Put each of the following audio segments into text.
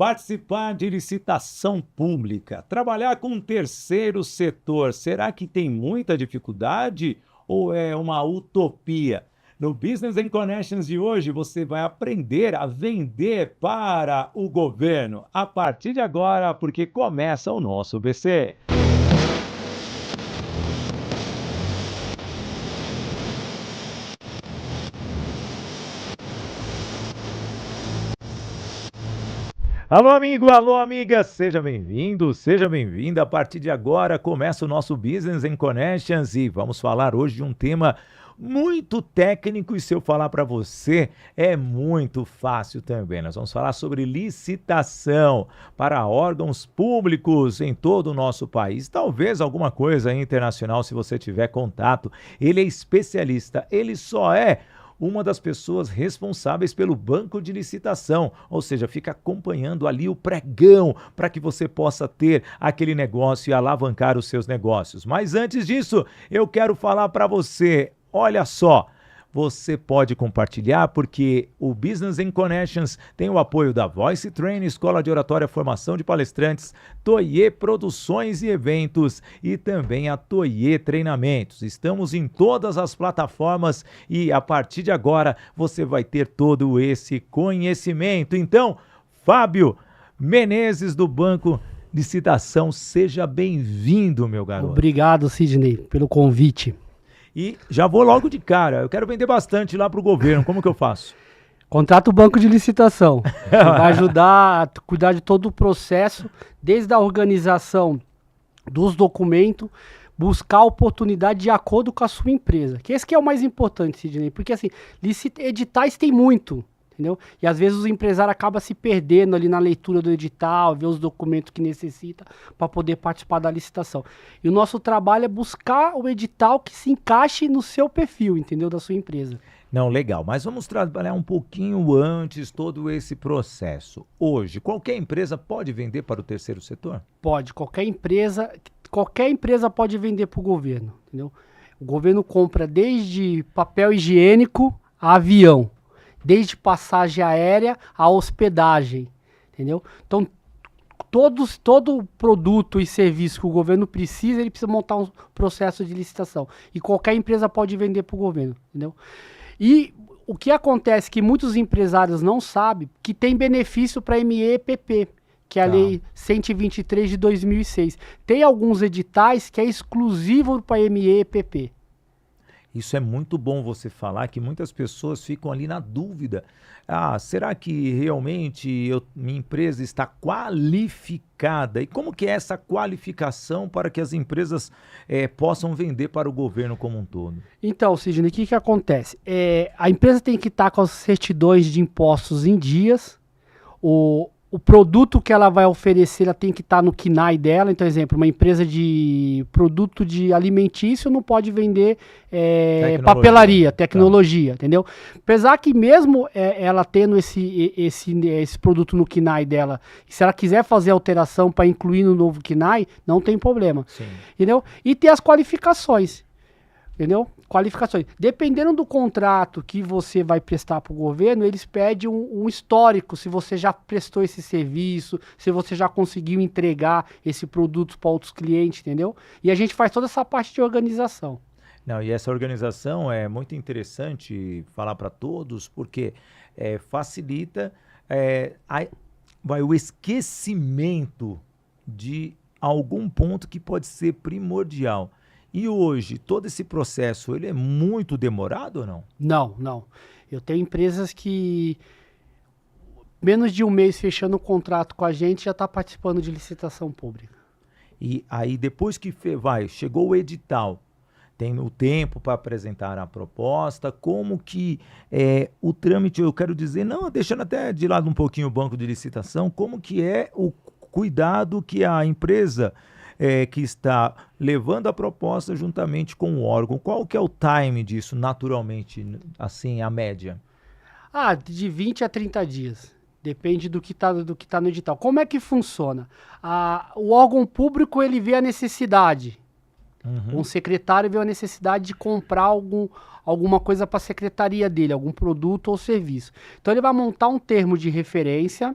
Participar de licitação pública, trabalhar com o terceiro setor, será que tem muita dificuldade ou é uma utopia? No Business and Connections de hoje, você vai aprender a vender para o governo. A partir de agora, porque começa o nosso BC. Alô, amigo, alô, amiga, seja bem-vindo, seja bem-vinda. A partir de agora começa o nosso Business and Connections e vamos falar hoje de um tema muito técnico e se eu falar para você é muito fácil também. Nós vamos falar sobre licitação para órgãos públicos em todo o nosso país. Talvez alguma coisa internacional se você tiver contato. Ele é especialista, ele só é uma das pessoas responsáveis pelo banco de licitação, ou seja, fica acompanhando ali o pregão para que você possa ter aquele negócio e alavancar os seus negócios. Mas antes disso, eu quero falar para você, olha só, você pode compartilhar porque o Business and Connections tem o apoio da Voice Training, Escola de Oratória, Formação de Palestrantes, Toye Produções e Eventos e também a Toye Treinamentos. Estamos em todas as plataformas e a partir de agora você vai ter todo esse conhecimento. Então, Fábio Menezes do Banco Licitação, seja bem-vindo, meu garoto. Obrigado, Sidney, pelo convite. E já vou logo de cara, eu quero vender bastante lá para o governo, como que eu faço? Contrata o banco de licitação, vai ajudar a cuidar de todo o processo, desde a organização dos documentos, buscar a oportunidade de acordo com a sua empresa, que esse que é o mais importante, Sidney, porque assim, editais tem muito, entendeu? E às vezes os empresários acabam se perdendo ali na leitura do edital, ver os documentos que necessita para poder participar da licitação. E o nosso trabalho é buscar o edital que se encaixe no seu perfil, entendeu? Da sua empresa. Não, legal, mas vamos trabalhar um pouquinho antes todo esse processo. Hoje, qualquer empresa pode vender para o terceiro setor? Pode, qualquer empresa pode vender para o governo, entendeu? O governo compra desde papel higiênico a avião, desde passagem aérea a hospedagem, entendeu? Então, todo produto e serviço que o governo precisa, ele precisa montar um processo de licitação. E qualquer empresa pode vender para o governo, entendeu? E o que acontece que muitos empresários não sabem, que tem benefício para MEPP, que é a Lei 123 de 2006. Tem alguns editais que é exclusivo para MEPP. Isso é muito bom você falar, que muitas pessoas ficam ali na dúvida. Ah, será que realmente minha empresa está qualificada? E como que é essa qualificação para que as empresas possam vender para o governo como um todo? Então, Sidney, o que acontece? A empresa tem que estar com as certidões de impostos em dias, o produto que ela vai oferecer, ela tem que estar no KNAI dela. Então, exemplo, uma empresa de produto de alimentício não pode vender papelaria, tecnologia, entendeu? Apesar que mesmo ela tendo esse produto no KNAI dela, se ela quiser fazer alteração para incluir no novo KNAI, não tem problema. Sim. Entendeu? E ter as qualificações. Entendeu? Qualificações. Dependendo do contrato que você vai prestar para o governo, eles pedem um histórico, se você já prestou esse serviço, se você já conseguiu entregar esse produto para outros clientes, entendeu? E a gente faz toda essa parte de organização. Não, e essa organização é muito interessante falar para todos, porque facilita o esquecimento de algum ponto que pode ser primordial. E hoje, todo esse processo, ele é muito demorado ou não? Não. Eu tenho empresas que, menos de um mês fechando o contrato com a gente, já está participando de licitação pública. E aí, depois que chegou o edital, tem o tempo para apresentar a proposta, como que o trâmite, eu quero dizer, não, deixando até de lado um pouquinho o banco de licitação, como que é o cuidado que a empresa que está levando a proposta juntamente com o órgão. Qual que é o time disso, naturalmente, assim, a média? De 20 a 30 dias. Depende do que tá no edital. Como é que funciona? O órgão público, ele vê a necessidade. Um secretário vê a necessidade de comprar alguma coisa para a secretaria dele, algum produto ou serviço. Então, ele vai montar um termo de referência,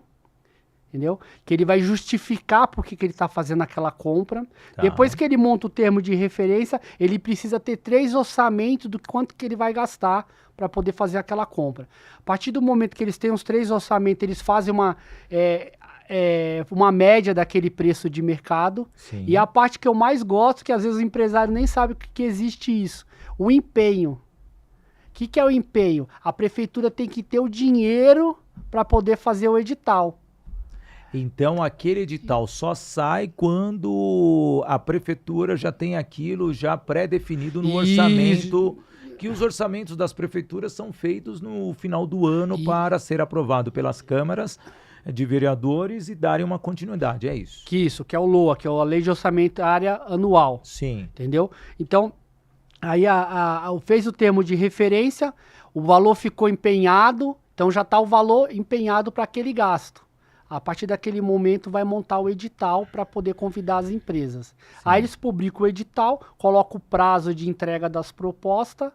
entendeu? Que ele vai justificar por que ele está fazendo aquela compra. Tá. Depois que ele monta o termo de referência, ele precisa ter 3 orçamentos do quanto que ele vai gastar para poder fazer aquela compra. A partir do momento que eles têm os 3 orçamentos, eles fazem uma média daquele preço de mercado. Sim. E a parte que eu mais gosto, que às vezes o empresário nem sabe que existe isso, o empenho. O que é o empenho? A prefeitura tem que ter o dinheiro para poder fazer o edital. Então, aquele edital só sai quando a prefeitura já tem aquilo já pré-definido no orçamento, que os orçamentos das prefeituras são feitos no final do ano para ser aprovado pelas câmaras de vereadores e darem uma continuidade, é isso? Que é o LOA, que é a Lei de Orçamentária Anual. Sim. Entendeu? Então, aí fez o termo de referência, o valor ficou empenhado, então já está o valor empenhado para aquele gasto. A partir daquele momento vai montar o edital para poder convidar as empresas. Sim. Aí eles publicam o edital, colocam o prazo de entrega das propostas,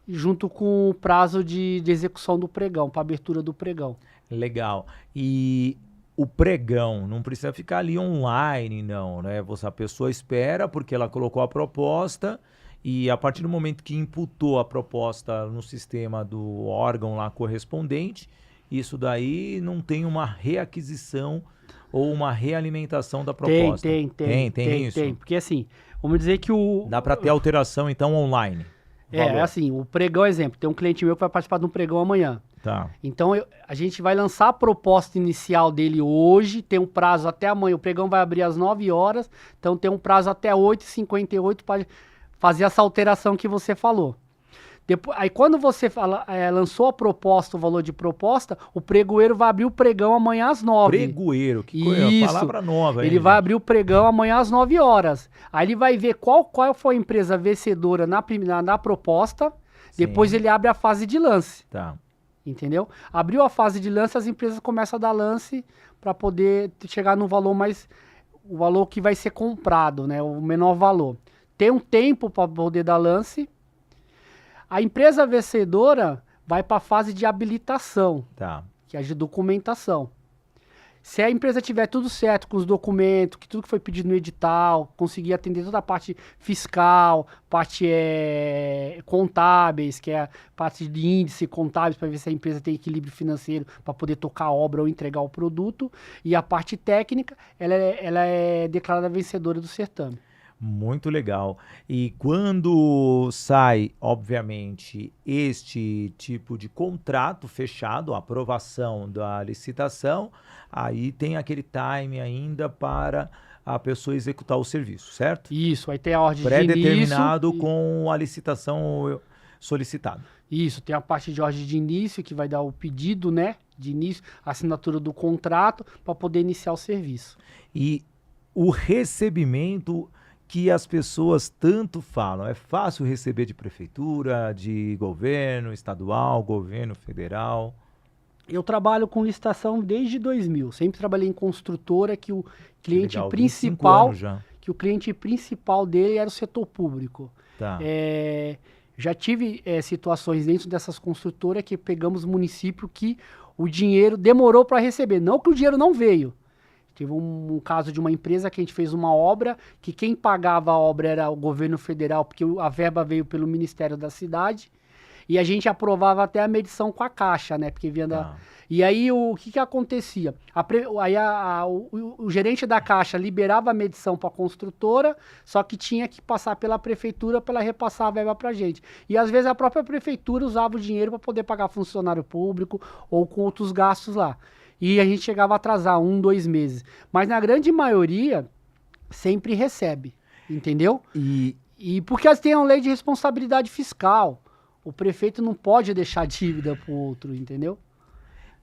junto com o prazo de execução do pregão, para abertura do pregão. Legal. E o pregão não precisa ficar ali online, não, né? A pessoa espera porque ela colocou a proposta e a partir do momento que imputou a proposta no sistema do órgão lá correspondente, isso daí não tem uma reaquisição ou uma realimentação da proposta. Tem, isso? porque assim, vamos dizer que Dá para ter alteração então online. Assim, o pregão, exemplo, tem um cliente meu que vai participar de um pregão amanhã. Tá. Então, a gente vai lançar a proposta inicial dele hoje, tem um prazo até amanhã, o pregão vai abrir às 9 horas, então tem um prazo até 8h58 para fazer essa alteração que você falou. Aí quando você lançou a proposta, o valor de proposta, o pregoeiro vai abrir o pregão amanhã às 9. Pregoeiro, que coisa, palavra nova. Ele vai abrir o pregão amanhã às 9 horas. Aí ele vai ver qual foi a empresa vencedora na proposta, sim. Depois ele abre a fase de lance. Tá. Entendeu? Abriu a fase de lance, as empresas começam a dar lance para poder chegar no valor o valor que vai ser comprado, né? O menor valor. Tem um tempo para poder dar lance. A empresa vencedora vai para a fase de habilitação, tá. Que é de documentação. Se a empresa tiver tudo certo com os documentos, que tudo que foi pedido no edital, conseguir atender toda a parte fiscal, parte contábeis, que é a parte de índice contábeis, para ver se a empresa tem equilíbrio financeiro para poder tocar a obra ou entregar o produto, e a parte técnica, ela é declarada vencedora do certame. Muito legal. E quando sai, obviamente, este tipo de contrato fechado, a aprovação da licitação, aí tem aquele time ainda para a pessoa executar o serviço, certo? Isso, aí tem a ordem de início. Pré-determinado com a licitação solicitada. Isso, tem a parte de ordem de início, que vai dar o pedido, né, de início, a assinatura do contrato, para poder iniciar o serviço. E o recebimento que as pessoas tanto falam, é fácil receber de prefeitura, de governo estadual, governo federal? Eu trabalho com licitação desde 2000, sempre trabalhei em construtora que o cliente principal, que o cliente principal dele era o setor público. Tá. Já tive situações dentro dessas construtoras que pegamos município que o dinheiro demorou para receber, não que o dinheiro não veio. Teve um caso de uma empresa que a gente fez uma obra, que quem pagava a obra era o governo federal, porque a verba veio pelo Ministério da Cidade, e a gente aprovava até a medição com a Caixa, né? Porque vinha da... E aí o que acontecia? O gerente da Caixa liberava a medição para a construtora, só que tinha que passar pela prefeitura para ela repassar a verba para a gente. E às vezes a própria prefeitura usava o dinheiro para poder pagar funcionário público ou com outros gastos lá. E a gente chegava a atrasar 1, 2 meses. Mas na grande maioria, sempre recebe, entendeu? E porque elas têm uma lei de responsabilidade fiscal. O prefeito não pode deixar dívida para o outro, entendeu?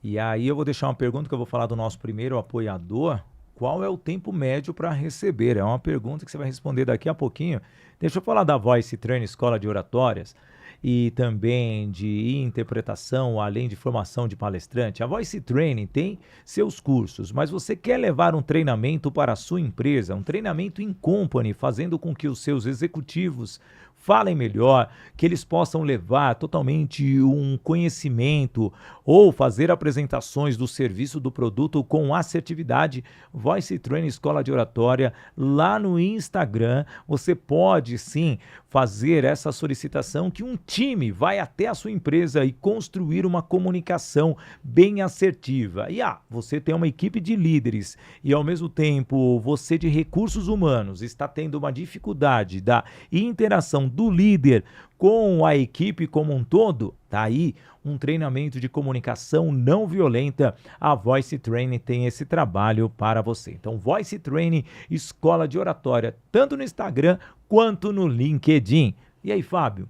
E aí eu vou deixar uma pergunta que eu vou falar do nosso primeiro apoiador. Qual é o tempo médio para receber? É uma pergunta que você vai responder daqui a pouquinho. Deixa eu falar da Voice Train Escola de Oratórias e também de interpretação, além de formação de palestrante. A Voice Training tem seus cursos, mas você quer levar um treinamento para a sua empresa, um treinamento in company, fazendo com que os seus executivos falem melhor, que eles possam levar totalmente um conhecimento ou fazer apresentações do serviço do produto com assertividade. Voice Training Escola de Oratória, lá no Instagram, você pode sim fazer essa solicitação que um time vai até a sua empresa e construir uma comunicação bem assertiva. E você tem uma equipe de líderes e ao mesmo tempo você de recursos humanos está tendo uma dificuldade da interação do líder com a equipe como um todo, tá aí um treinamento de comunicação não violenta. A Voice Training tem esse trabalho para você. Então, Voice Training Escola de Oratória, tanto no Instagram quanto no LinkedIn. E aí, Fábio,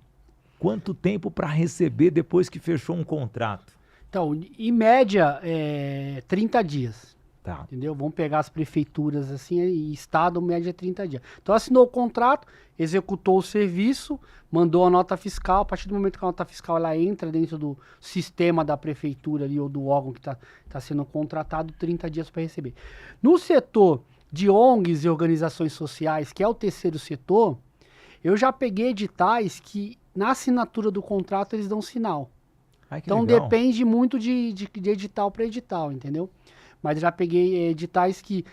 quanto tempo para receber depois que fechou um contrato? Então, em média, 30 dias. Tá. Entendeu? Vamos pegar as prefeituras assim, e estado, média 30 dias. Então assinou o contrato, executou o serviço, mandou a nota fiscal. A partir do momento que a nota fiscal ela entra dentro do sistema da prefeitura ali, ou do órgão que está sendo contratado, 30 dias para receber. No setor de ONGs e organizações sociais, que é o terceiro setor, eu já peguei editais que na assinatura do contrato eles dão sinal. Ai, que então legal. depende muito de edital para edital, entendeu? Mas já peguei editais que,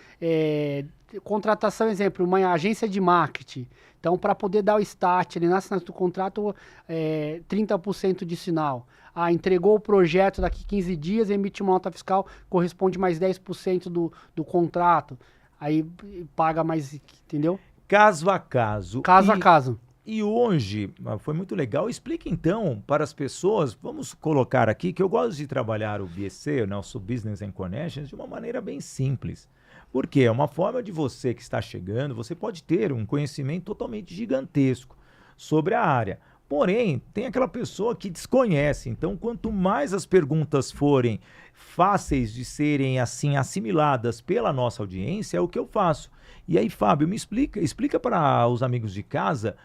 contratação, exemplo, uma agência de marketing. Então, para poder dar o start ali na assinatura do contrato, 30% de sinal. Entregou o projeto daqui 15 dias, emite uma nota fiscal, corresponde mais 10% do contrato. Aí paga mais, entendeu? Caso a caso. Caso a caso. E hoje, foi muito legal. Explica então para as pessoas, vamos colocar aqui que eu gosto de trabalhar o BSC, o nosso Business and Connections, de uma maneira bem simples. Porque é uma forma de você que está chegando, você pode ter um conhecimento totalmente gigantesco sobre a área. Porém, tem aquela pessoa que desconhece. Então, quanto mais as perguntas forem fáceis de serem assim assimiladas pela nossa audiência, é o que eu faço. E aí, Fábio, me explica para os amigos de casa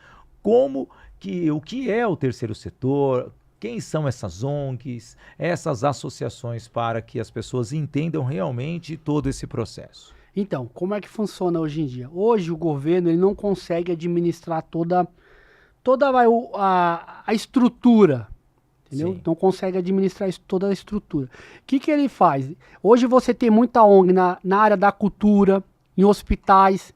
o que é o terceiro setor, quem são essas ONGs, essas associações, para que as pessoas entendam realmente todo esse processo. Então, como é que funciona hoje em dia? Hoje o governo ele não consegue administrar toda a estrutura, entendeu? Sim. Não consegue administrar toda a estrutura. O que ele faz? Hoje você tem muita ONG na área da cultura, em hospitais.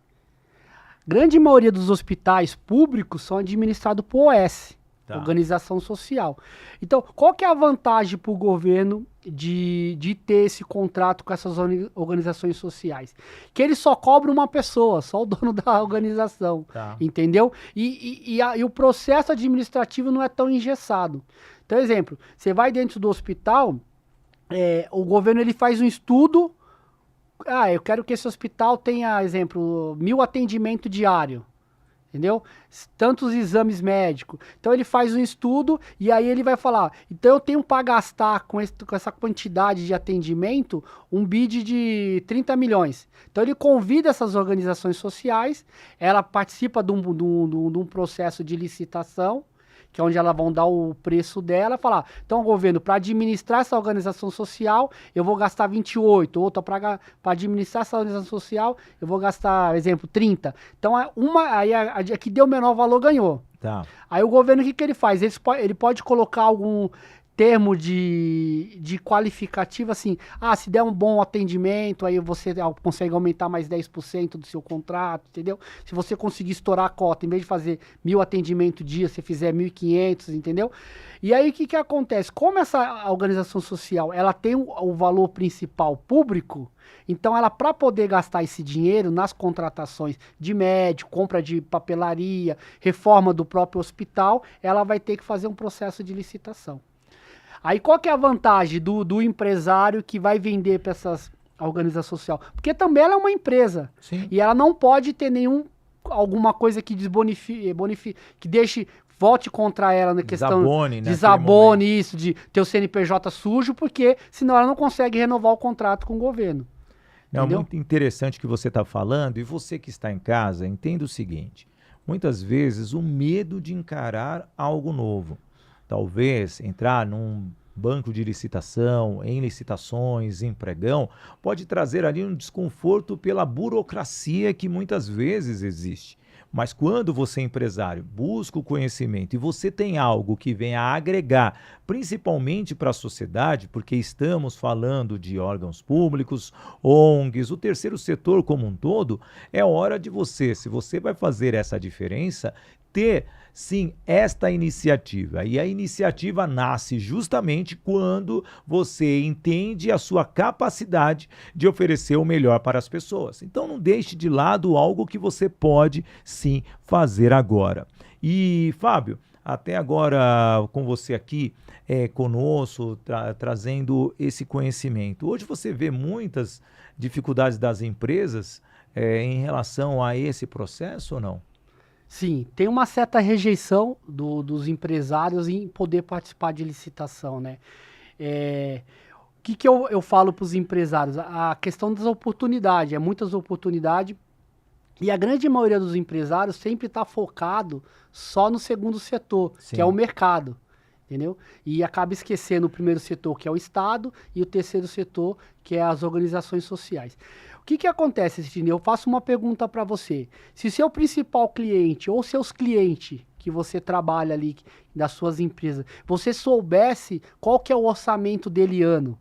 Grande maioria dos hospitais públicos são administrados por OS, Organização Social. Então, qual que é a vantagem para o governo de ter esse contrato com essas organizações sociais? Que ele só cobra uma pessoa, só o dono da organização, entendeu? E o processo administrativo não é tão engessado. Então, exemplo, você vai dentro do hospital, o governo ele faz um estudo. Eu quero que esse hospital tenha, exemplo, 1000 atendimentos diários, entendeu? Tantos exames médicos. Então ele faz um estudo e aí ele vai falar, então eu tenho para gastar com essa quantidade de atendimento um bid de 30 milhões. Então ele convida essas organizações sociais, ela participa de um processo de licitação, que é onde elas vão dar o preço dela, falar, então, governo, para administrar essa organização social, eu vou gastar 28, outra para administrar essa organização social, eu vou gastar, exemplo, 30. Então, aí a que deu o menor valor ganhou. Tá. Aí o governo, o que ele faz? Ele pode colocar algum termo de qualificativo, assim, se der um bom atendimento, aí você consegue aumentar mais 10% do seu contrato, entendeu? Se você conseguir estourar a cota, em vez de fazer 1000 atendimentos dia, você fizer 1.500, entendeu? E aí o que acontece? Como essa organização social, ela tem o valor principal público, então ela, para poder gastar esse dinheiro nas contratações de médico, compra de papelaria, reforma do próprio hospital, ela vai ter que fazer um processo de licitação. Aí qual que é a vantagem do empresário que vai vender para essas organizações sociais? Porque também ela é uma empresa. Sim. E ela não pode ter alguma coisa que que volte contra ela na questão... Desabone isso, de ter o CNPJ sujo, porque senão ela não consegue renovar o contrato com o governo. Não, muito interessante o que você está falando, e você que está em casa, entenda o seguinte, muitas vezes o medo de encarar algo novo. Talvez entrar num banco de licitação, em licitações, em pregão, pode trazer ali um desconforto pela burocracia que muitas vezes existe. Mas quando você, empresário, busca o conhecimento e você tem algo que venha a agregar, principalmente para a sociedade, porque estamos falando de órgãos públicos, ONGs, o terceiro setor como um todo, é hora de você, se você vai fazer essa diferença, ter sim esta iniciativa. E a iniciativa nasce justamente quando você entende a sua capacidade de oferecer o melhor para as pessoas. Então não deixe de lado algo que você pode sim fazer agora. E Fábio, até agora com você aqui conosco, trazendo esse conhecimento. Hoje você vê muitas dificuldades das empresas em relação a esse processo ou não? Sim, tem uma certa rejeição dos empresários em poder participar de licitação, né? O que eu falo para os empresários? A questão das oportunidades, muitas oportunidades, e a grande maioria dos empresários sempre está focado só no segundo setor, Sim. que é o mercado, entendeu? E acaba esquecendo o primeiro setor, que é o Estado, e o terceiro setor, que é as organizações sociais. O que acontece, Sidney? Eu faço uma pergunta para você. Se seu principal cliente ou seus clientes que você trabalha ali, das suas empresas, você soubesse qual que é o orçamento dele ano,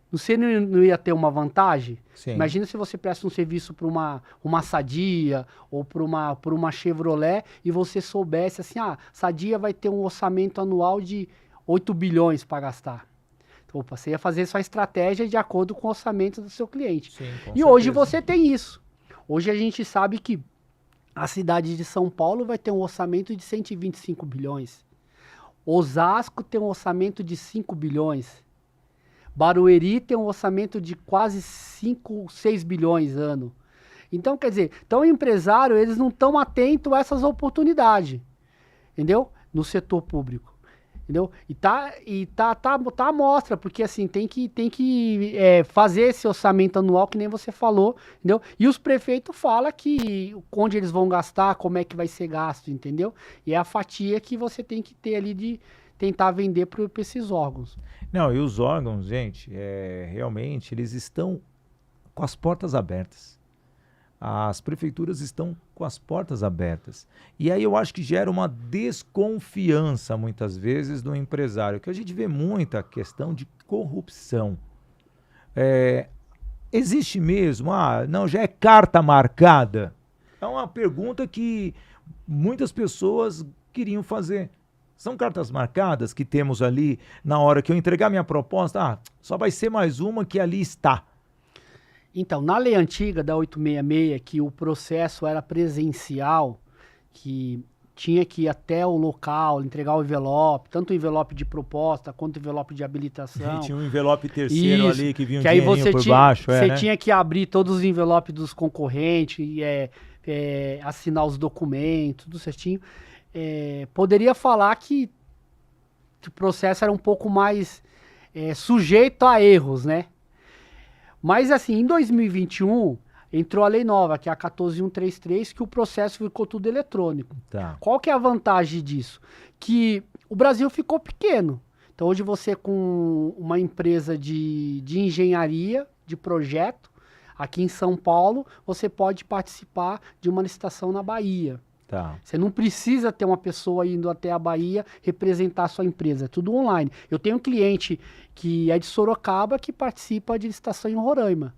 você não ia ter uma vantagem? Sim. Imagina se você presta um serviço para uma Sadia ou para uma Chevrolet e você soubesse assim, Sadia vai ter um orçamento anual de 8 bilhões para gastar. Opa, você ia fazer sua estratégia de acordo com o orçamento do seu cliente. Sim, com e hoje certeza. você tem isso. Hoje a gente sabe que a cidade de São Paulo vai ter um orçamento de 125 bilhões. Osasco tem um orçamento de 5 bilhões. Barueri tem um orçamento de quase 5, 6 bilhões ano. Então, quer dizer, o empresário, eles não estão atentos a essas oportunidades, entendeu? No setor público. Entendeu? E tá à mostra, porque assim, tem que fazer esse orçamento anual, que nem você falou, entendeu? E os prefeitos falam que onde eles vão gastar, como é que vai ser gasto, entendeu? E é a fatia que você tem que ter ali de tentar vender para esses órgãos. Não, e os órgãos, gente, realmente, eles estão com as portas abertas. As prefeituras estão com as portas abertas. E aí eu acho que gera uma desconfiança, muitas vezes, do empresário, que a gente vê muita questão de corrupção. Existe mesmo? Não, já é carta marcada? É uma pergunta que muitas pessoas queriam fazer. São cartas marcadas que temos ali na hora que eu entregar minha proposta? Só vai ser mais uma que ali está. Então, na lei antiga da 866, que o processo era presencial, que tinha que ir até o local, entregar o envelope, tanto o envelope de proposta quanto o envelope de habilitação. Tinha um envelope terceiro ali que vinha um aí dinheirinho por baixo. Você tinha que abrir todos os envelopes dos concorrentes, assinar os documentos, tudo certinho. Poderia falar que o processo era um pouco mais sujeito a erros, né? Mas assim, em 2021, entrou a lei nova, que é a 14.133, que o processo ficou tudo eletrônico. Tá. Qual que é a vantagem disso? Que o Brasil ficou pequeno. Então hoje você com uma empresa de engenharia, de projeto, aqui em São Paulo, você pode participar de uma licitação na Bahia. Tá. Você não precisa ter uma pessoa indo até a Bahia representar a sua empresa, é tudo online. Eu tenho um cliente que é de Sorocaba que participa de licitação em Roraima,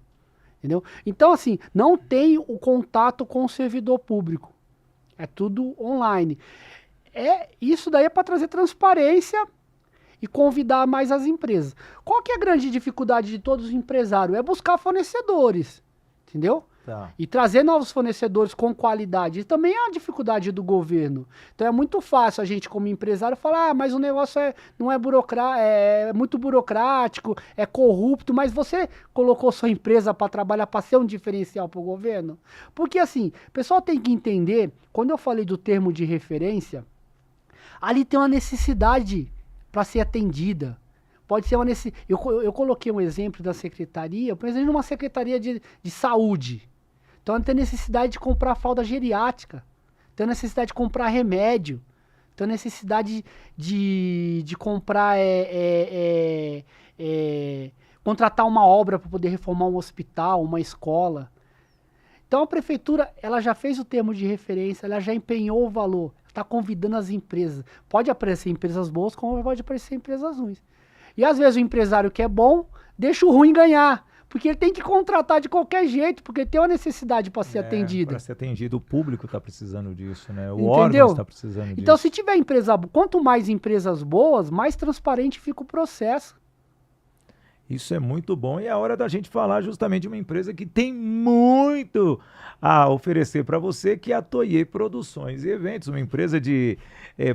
entendeu? Então, assim, não tem o contato com o servidor público, é tudo online. Isso daí é para trazer transparência e convidar mais as empresas. Qual que é a grande dificuldade de todos os empresários? É buscar fornecedores, entendeu? Tá. E trazer novos fornecedores com qualidade. E também é a dificuldade do governo. Então é muito fácil a gente, como empresário, falar, mas o negócio não é burocrático, é muito burocrático, é corrupto, mas você colocou sua empresa para trabalhar para ser um diferencial para o governo? Porque assim, o pessoal tem que entender, quando eu falei do termo de referência, ali tem uma necessidade para ser atendida. Pode ser uma necessidade. Eu coloquei um exemplo da secretaria, por exemplo, uma secretaria de saúde. Então tem necessidade de comprar fralda geriátrica, tem necessidade de comprar remédio, tem necessidade de comprar, contratar uma obra para poder reformar um hospital, uma escola. Então a prefeitura, ela já fez o termo de referência, ela já empenhou o valor, está convidando as empresas. Pode aparecer empresas boas, como pode aparecer empresas ruins. E às vezes o empresário que é bom, deixa o ruim ganhar. Porque ele tem que contratar de qualquer jeito, porque tem uma necessidade para ser atendido. Para ser atendido, o público está precisando disso, né? O Entendeu? órgão está precisando disso. Então, se tiver empresa, quanto mais empresas boas, mais transparente fica o processo. Isso é muito bom e é hora da gente falar justamente de uma empresa que tem muito a oferecer para você, que é a Toye Produções e Eventos, uma empresa de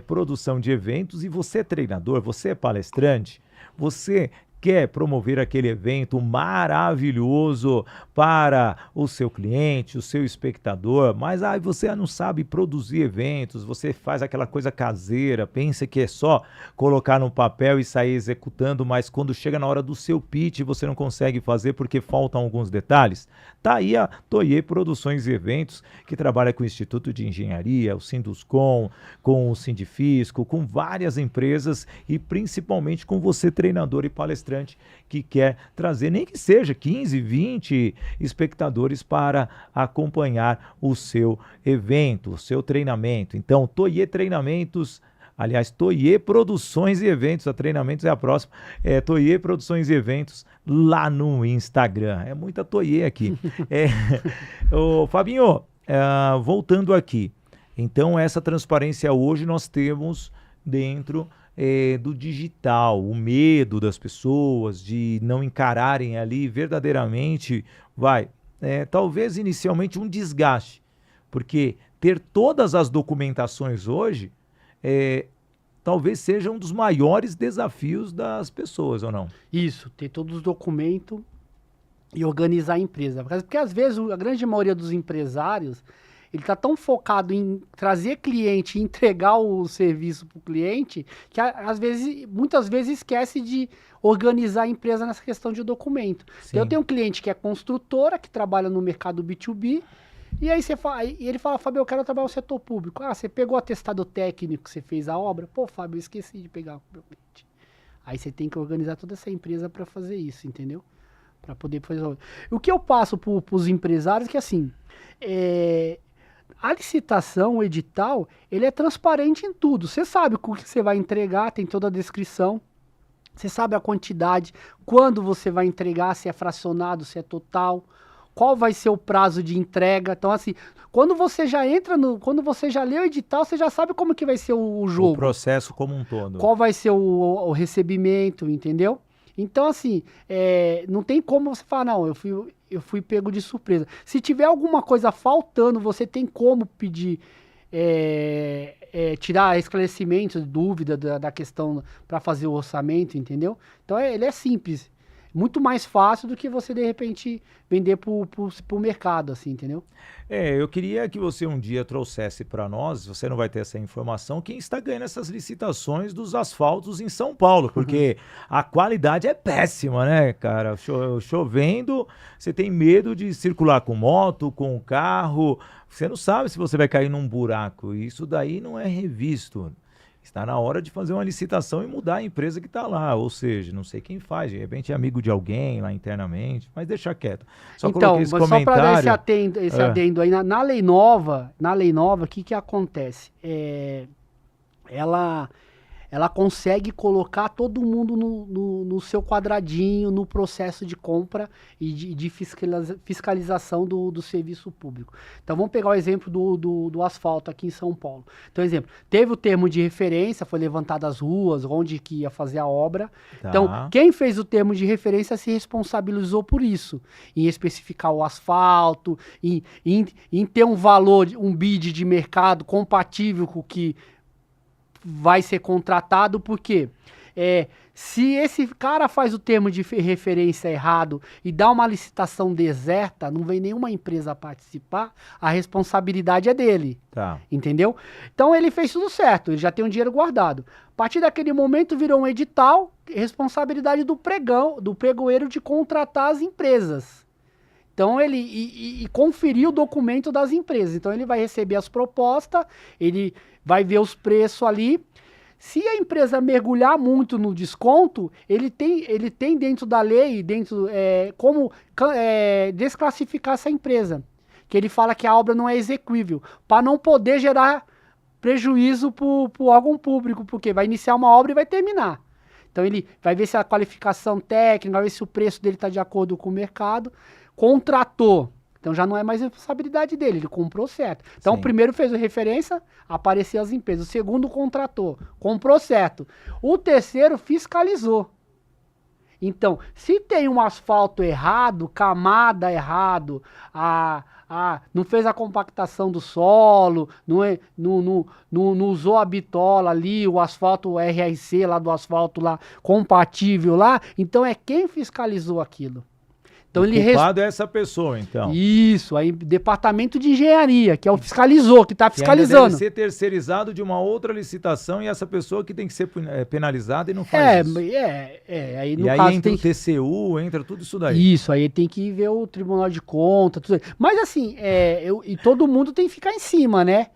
produção de eventos. E você é treinador, você é palestrante, você quer promover aquele evento maravilhoso para o seu cliente, o seu espectador, mas você não sabe produzir eventos, você faz aquela coisa caseira, pensa que é só colocar no papel e sair executando, mas quando chega na hora do seu pitch você não consegue fazer porque faltam alguns detalhes. Tá aí a Toye Produções e Eventos, que trabalha com o Instituto de Engenharia, o Sinduscom, com o Sindifisco, com várias empresas e principalmente com você, treinador e palestrante, que quer trazer, nem que seja 15, 20 espectadores para acompanhar o seu evento, o seu treinamento. Então, Toye Treinamentos, aliás, Toye Produções e Eventos, a treinamentos é a próxima, Toye Produções e Eventos lá no Instagram. É muita Toye aqui. Ô, Fabinho, voltando aqui, então essa transparência hoje nós temos dentro do digital, o medo das pessoas de não encararem ali verdadeiramente, talvez inicialmente um desgaste, porque ter todas as documentações hoje talvez seja um dos maiores desafios das pessoas, ou não? Isso, ter todos os documentos e organizar a empresa. Porque às vezes a grande maioria dos empresários, ele está tão focado em trazer cliente e entregar o serviço para o cliente, que muitas vezes esquece de organizar a empresa nessa questão de documento. Então, eu tenho um cliente que é construtora, que trabalha no mercado B2B, e aí ele fala, Fábio, eu quero trabalhar no setor público. Ah, você pegou o atestado técnico, você fez a obra? Pô, Fábio, eu esqueci de pegar o meu cliente. Aí você tem que organizar toda essa empresa para fazer isso, entendeu? Para poder fazer. O que eu passo para os empresários é que, assim, a licitação, o edital, ele é transparente em tudo. Você sabe o que você vai entregar, tem toda a descrição. Você sabe a quantidade, quando você vai entregar, se é fracionado, se é total, qual vai ser o prazo de entrega. Então, assim, quando você já quando você já lê o edital, você já sabe como que vai ser o jogo. O processo como um todo. Qual vai ser o recebimento, entendeu? Então, assim, não tem como você falar, não, eu fui pego de surpresa. Se tiver alguma coisa faltando, você tem como pedir, tirar esclarecimentos, dúvida da questão para fazer o orçamento, entendeu? Então, ele é simples. Muito mais fácil do que você, de repente, vender pro mercado, assim, entendeu? Eu queria que você um dia trouxesse para nós, você não vai ter essa informação, quem está ganhando essas licitações dos asfaltos em São Paulo, porque a qualidade é péssima, né, cara? Chovendo, você tem medo de circular com moto, com carro, você não sabe se você vai cair num buraco, e isso daí não é revisto. Está na hora de fazer uma licitação e mudar a empresa que está lá, ou seja, não sei quem faz, de repente é amigo de alguém lá internamente, mas deixa quieto. Só para dar esse adendo aí, na lei nova, o que acontece? Ela consegue colocar todo mundo no seu quadradinho, no processo de compra e de fiscalização do serviço público. Então, vamos pegar o exemplo do asfalto aqui em São Paulo. Então, exemplo, teve o termo de referência, foi levantadas as ruas, onde que ia fazer a obra. Tá. Então, quem fez o termo de referência se responsabilizou por isso, em especificar o asfalto, em ter um valor, um bid de mercado compatível com o que vai ser contratado, porque se esse cara faz o termo de referência errado e dá uma licitação deserta, não vem nenhuma empresa participar, a responsabilidade é dele, entendeu? Então ele fez tudo certo, ele já tem um dinheiro guardado. A partir daquele momento virou um edital, responsabilidade do pregoeiro de contratar as empresas. Então ele conferiu o documento das empresas. Então ele vai receber as propostas, ele vai ver os preços ali. Se a empresa mergulhar muito no desconto, ele tem dentro da lei, como desclassificar essa empresa. que ele fala que a obra não é exequível, para não poder gerar prejuízo para o órgão público, porque vai iniciar uma obra e vai terminar. Então ele vai ver se a qualificação técnica, vai ver se o preço dele está de acordo com o mercado. Contratou, então já não é mais responsabilidade dele, ele comprou certo. Então Sim. o primeiro fez a referência, apareceu as empresas. O segundo contratou, comprou certo. O terceiro fiscalizou. Então, se tem um asfalto errado, camada errado, não fez a compactação do solo, não usou a bitola ali, o asfalto RRC lá do asfalto lá, compatível lá, então é quem fiscalizou aquilo. Então, o culpado é essa pessoa, então. Isso, aí departamento de engenharia, que é o fiscalizou, que está Que ainda fiscalizando. deve ser terceirizado de uma outra licitação e essa pessoa que tem que ser penalizada e não faz isso. Aí no E aí caso entra tem o TCU, entra tudo isso daí. Isso, aí tem que ver o Tribunal de Contas, tudo. Mas assim, e todo mundo tem que ficar em cima, né?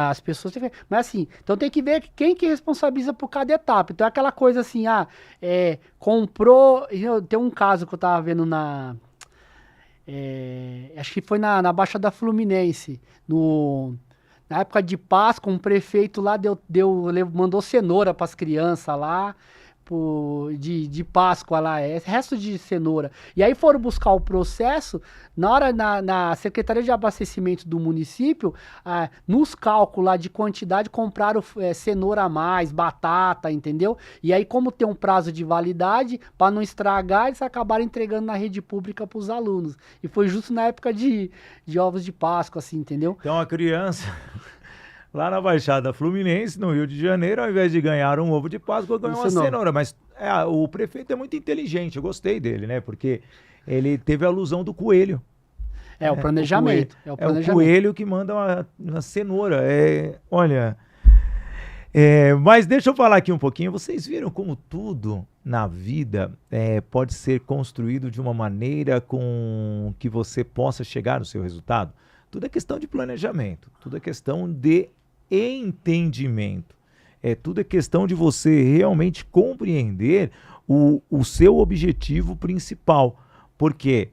As pessoas têm que... Mas assim, então tem que ver quem que responsabiliza por cada etapa. Então é aquela coisa assim, comprou... Tem um caso que eu tava vendo acho que foi na Baixada Fluminense, na época de Páscoa, um prefeito lá mandou cenoura para as crianças lá, de Páscoa lá, resto de cenoura. E aí foram buscar o processo, na Secretaria de Abastecimento do município, nos cálculos lá de quantidade, compraram cenoura a mais, batata, entendeu? E aí, como tem um prazo de validade, para não estragar, eles acabaram entregando na rede pública para os alunos. E foi justo na época de ovos de Páscoa, assim, entendeu? Então a criança... Lá na Baixada Fluminense, no Rio de Janeiro, ao invés de ganhar um ovo de Páscoa, ganhou uma cenoura. Mas o prefeito é muito inteligente, eu gostei dele, né? Porque ele teve a alusão do coelho. O planejamento. É o coelho que manda uma cenoura. Olha... mas deixa eu falar aqui um pouquinho. Vocês viram como tudo na vida pode ser construído de uma maneira com que você possa chegar no seu resultado? Tudo é questão de planejamento, tudo é questão de entendimento. Tudo é questão de você realmente compreender o seu objetivo principal. Porque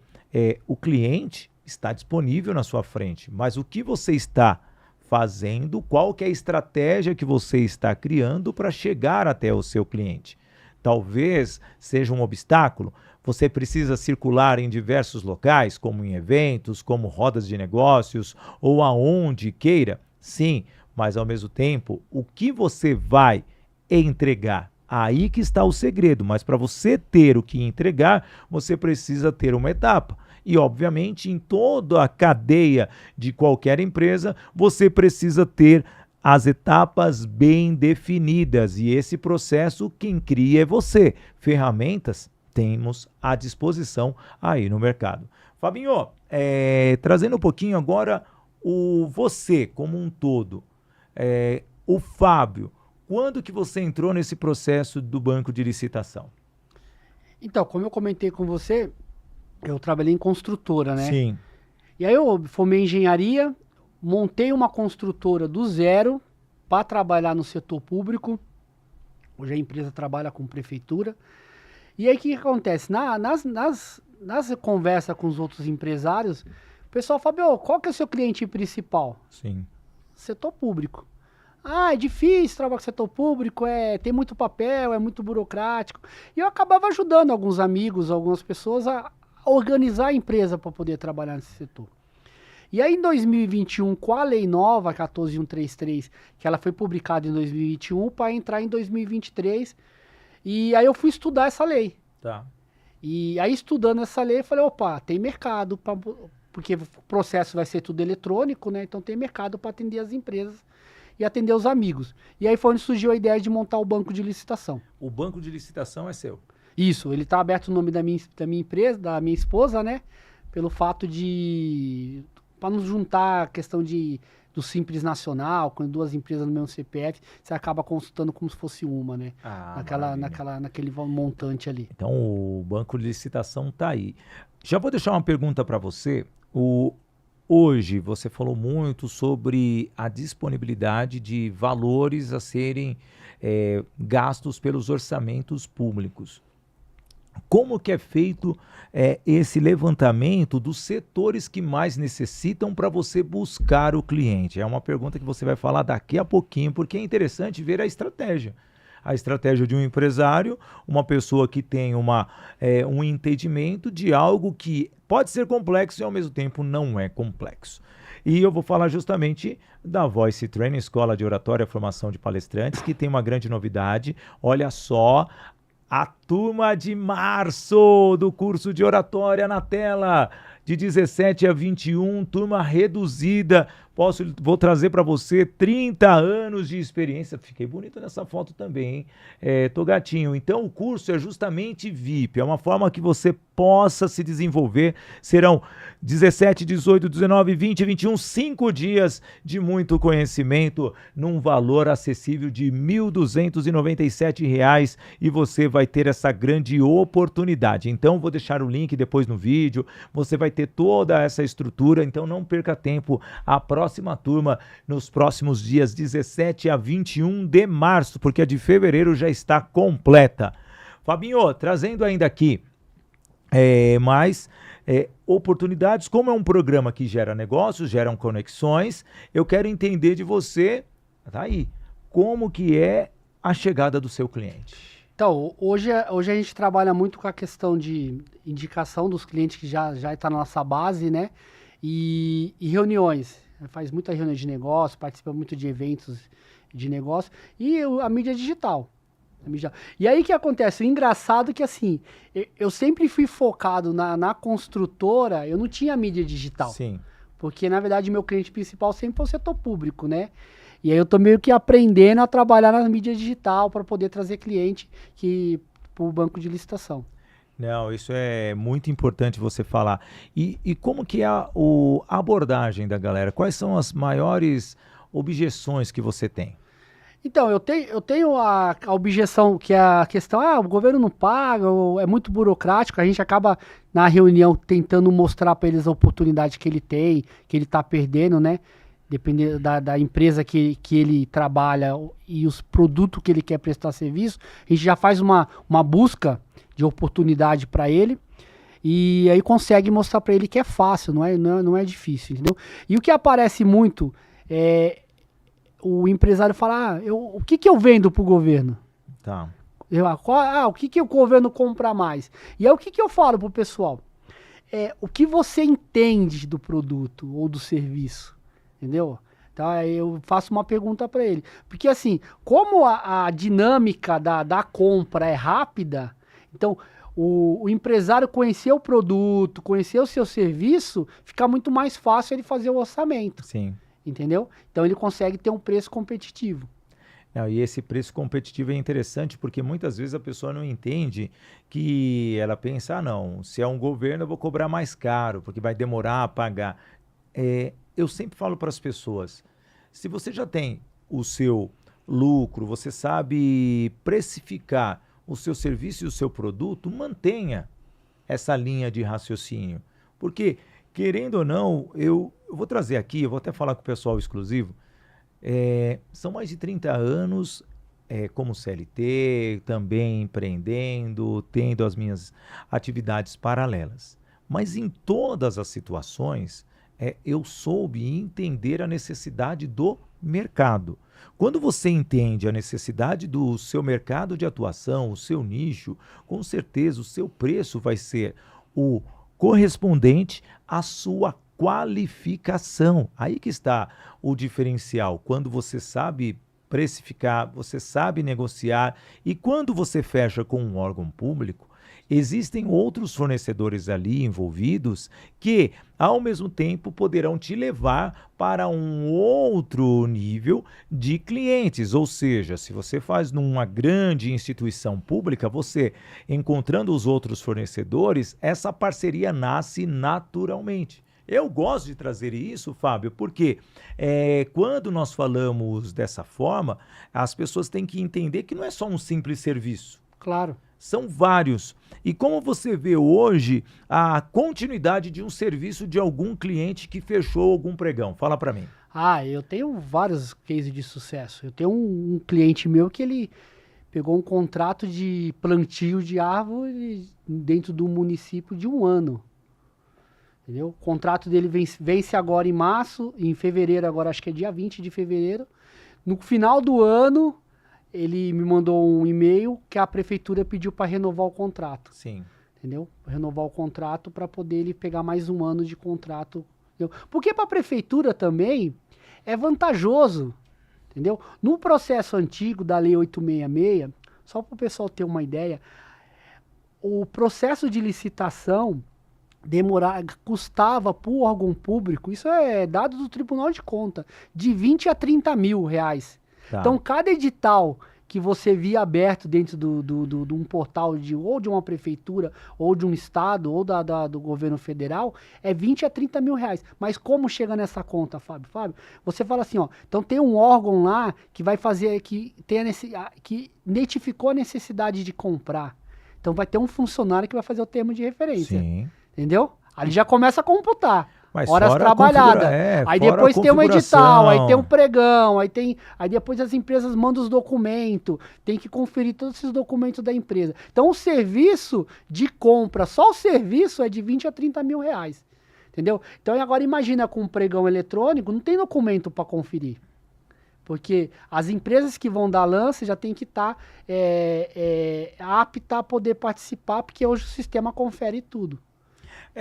o cliente está disponível na sua frente, mas o que você está fazendo, qual que é a estratégia que você está criando para chegar até o seu cliente? Talvez seja um obstáculo. Você precisa circular em diversos locais, como em eventos, como rodas de negócios, ou aonde queira. Sim, mas ao mesmo tempo, o que você vai entregar? Aí que está o segredo. Mas para você ter o que entregar, você precisa ter uma etapa. E, obviamente, em toda a cadeia de qualquer empresa, você precisa ter as etapas bem definidas. E esse processo, quem cria é você. Ferramentas temos à disposição aí no mercado. Fabinho, trazendo um pouquinho agora você como um todo, o Fábio, quando que você entrou nesse processo do banco de licitação? Então, como eu comentei com você, eu trabalhei em construtora, né? Sim. E aí eu formei em engenharia, montei uma construtora do zero para trabalhar no setor público. Hoje a empresa trabalha com prefeitura. E aí o que acontece? Nas conversas com os outros empresários, o pessoal fala, qual que é o seu cliente principal? Sim. Setor público. É difícil trabalhar com o setor público, tem muito papel, é muito burocrático. E eu acabava ajudando alguns amigos, algumas pessoas a organizar a empresa para poder trabalhar nesse setor. E aí em 2021, com a lei nova, 14133, que ela foi publicada em 2021 para entrar em 2023, e aí eu fui estudar essa lei. Tá. E aí estudando essa lei, eu falei, tem mercado, porque o processo vai ser tudo eletrônico, né? Então tem mercado para atender as empresas e atender os amigos. E aí foi onde surgiu a ideia de montar o banco de licitação. O banco de licitação é seu? Isso, ele está aberto no nome da minha empresa, da minha esposa, né? Pelo fato para nos juntar a questão do Simples Nacional, com duas empresas no mesmo CPF, você acaba consultando como se fosse uma, né? Naquele montante ali. Então o banco de licitação está aí. Já vou deixar uma pergunta para você. Hoje você falou muito sobre a disponibilidade de valores a serem gastos pelos orçamentos públicos. como que é feito esse levantamento dos setores que mais necessitam para você buscar o cliente? É uma pergunta que você vai falar daqui a pouquinho, porque é interessante ver a estratégia. A estratégia de um empresário, uma pessoa que tem um entendimento de algo que pode ser complexo e ao mesmo tempo não é complexo. E eu vou falar justamente da Voice Training, Escola de Oratória e Formação de Palestrantes, que tem uma grande novidade. Olha só, a turma de março do curso de oratória na tela, de 17 a 21, turma reduzida. Vou trazer para você 30 anos de experiência. Fiquei bonito nessa foto também, hein? Tô gatinho. Então, o curso é justamente VIP. É uma forma que você possa se desenvolver. Serão 17, 18, 19, 20, 21, 5 dias de muito conhecimento num valor acessível de R$ 1.297 e você vai ter essa grande oportunidade. Então, vou deixar o link depois no vídeo. Você vai ter toda essa estrutura, então não perca tempo. A próxima turma nos próximos dias 17 a 21 de março, porque a de fevereiro já está completa. Fabinho, trazendo ainda aqui mais oportunidades, como é um programa que gera negócios, geram conexões, eu quero entender de você, tá aí, como que é a chegada do seu cliente. Então, hoje a gente trabalha muito com a questão de indicação dos clientes que já está na nossa base, né? E reuniões. Faz muita reunião de negócio, participa muito de eventos de negócio. E a mídia digital. E aí o que acontece? O engraçado é que assim, eu sempre fui focado na construtora, eu não tinha mídia digital. Sim. Porque, na verdade, meu cliente principal sempre foi o setor público, né? E aí eu tô meio que aprendendo a trabalhar na mídia digital para poder trazer cliente para o banco de licitação. Não, isso é muito importante você falar. E como que é a abordagem da galera? Quais são as maiores objeções que você tem? Então, eu tenho a objeção, que é a questão, o governo não paga, ou é muito burocrático, a gente acaba na reunião tentando mostrar para eles a oportunidade que ele tem, que ele está perdendo, né? Dependendo da empresa que ele trabalha e os produtos que ele quer prestar serviço, a gente já faz uma busca de oportunidade para ele e aí consegue mostrar para ele que é fácil, não é difícil, entendeu? E o que aparece muito é o empresário fala, o que eu vendo para o governo? Tá. O que o governo compra mais? E aí o que eu falo para o pessoal? O que você entende do produto ou do serviço? Entendeu? Então aí eu faço uma pergunta para ele. Porque assim, como a dinâmica da compra é rápida, então o empresário conhecer o produto, conhecer o seu serviço, fica muito mais fácil ele fazer o orçamento. Sim. Entendeu? Então ele consegue ter um preço competitivo. Não, e esse preço competitivo é interessante porque muitas vezes a pessoa não entende que ela pensa, não, se é um governo eu vou cobrar mais caro, porque vai demorar a pagar. Eu sempre falo para as pessoas, se você já tem o seu lucro, você sabe precificar o seu serviço e o seu produto, mantenha essa linha de raciocínio. Porque, querendo ou não, eu vou trazer aqui, eu vou até falar com o pessoal exclusivo, são mais de 30 anos como CLT, também empreendendo, tendo as minhas atividades paralelas. Mas em todas as situações, eu soube entender a necessidade do mercado. Quando você entende a necessidade do seu mercado de atuação, o seu nicho, com certeza o seu preço vai ser o correspondente à sua qualificação. Aí que está o diferencial. Quando você sabe precificar, você sabe negociar e quando você fecha com um órgão público, existem outros fornecedores ali envolvidos que, ao mesmo tempo, poderão te levar para um outro nível de clientes. Ou seja, se você faz numa grande instituição pública, você, encontrando os outros fornecedores, essa parceria nasce naturalmente. Eu gosto de trazer isso, Fábio, porque quando nós falamos dessa forma, as pessoas têm que entender que não é só um simples serviço. Claro. São vários. E como você vê hoje a continuidade de um serviço de algum cliente que fechou algum pregão? Fala para mim. Eu tenho vários cases de sucesso. Eu tenho um cliente meu que ele pegou um contrato de plantio de árvore dentro do município de 1 ano. Entendeu? O contrato dele vence agora em março, em fevereiro, agora acho que é dia 20 de fevereiro. No final do ano, ele me mandou um e-mail que a prefeitura pediu para renovar o contrato. Sim. Entendeu? Renovar o contrato para poder ele pegar mais 1 ano de contrato. Entendeu? Porque para a prefeitura também é vantajoso. Entendeu? No processo antigo da Lei 866, só para o pessoal ter uma ideia, o processo de licitação custava para o órgão público, isso é dado do Tribunal de Contas, de 20 a 30 mil reais. Tá. Então, cada edital que você via aberto dentro de um portal ou de uma prefeitura, ou de um estado, ou do governo federal, é 20 a 30 mil reais. Mas como chega nessa conta, Fábio? Fábio, você fala assim, ó, então tem um órgão lá que vai fazer, que identificou a necessidade de comprar. Então vai ter um funcionário que vai fazer o termo de referência. Sim. Entendeu? Ali já começa a computar. Mas horas fora trabalhadas. Aí fora depois a tem um edital, aí configuração. tem um pregão, aí depois as empresas mandam os documentos, tem que conferir todos esses documentos da empresa. Então o serviço de compra, só o serviço é de 20 a 30 mil reais. Entendeu? Então agora imagina com um pregão eletrônico, não tem documento para conferir. Porque as empresas que vão dar lance já tem que estar apta a poder participar, porque hoje o sistema confere tudo.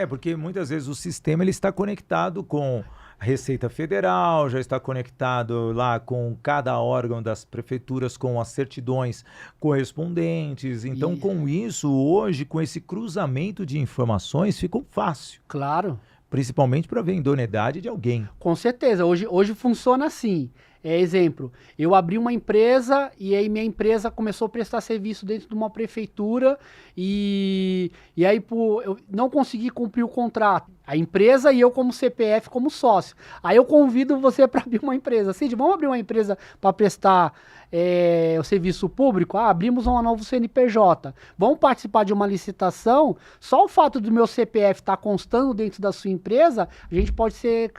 Porque muitas vezes o sistema ele está conectado com a Receita Federal, já está conectado lá com cada órgão das prefeituras, com as certidões correspondentes. Então, com isso, hoje, com esse cruzamento de informações, ficou fácil. Claro. Principalmente para ver a idoneidade de alguém. Com certeza. Hoje funciona assim. Exemplo, eu abri uma empresa e aí minha empresa começou a prestar serviço dentro de uma prefeitura e aí eu não consegui cumprir o contrato. A empresa e eu como CPF, como sócio. Aí eu convido você para abrir uma empresa. Cid, vamos abrir uma empresa para prestar o serviço público? Abrimos um novo CNPJ. Vamos participar de uma licitação? Só o fato do meu CPF estar constando dentro da sua empresa, a gente pode ser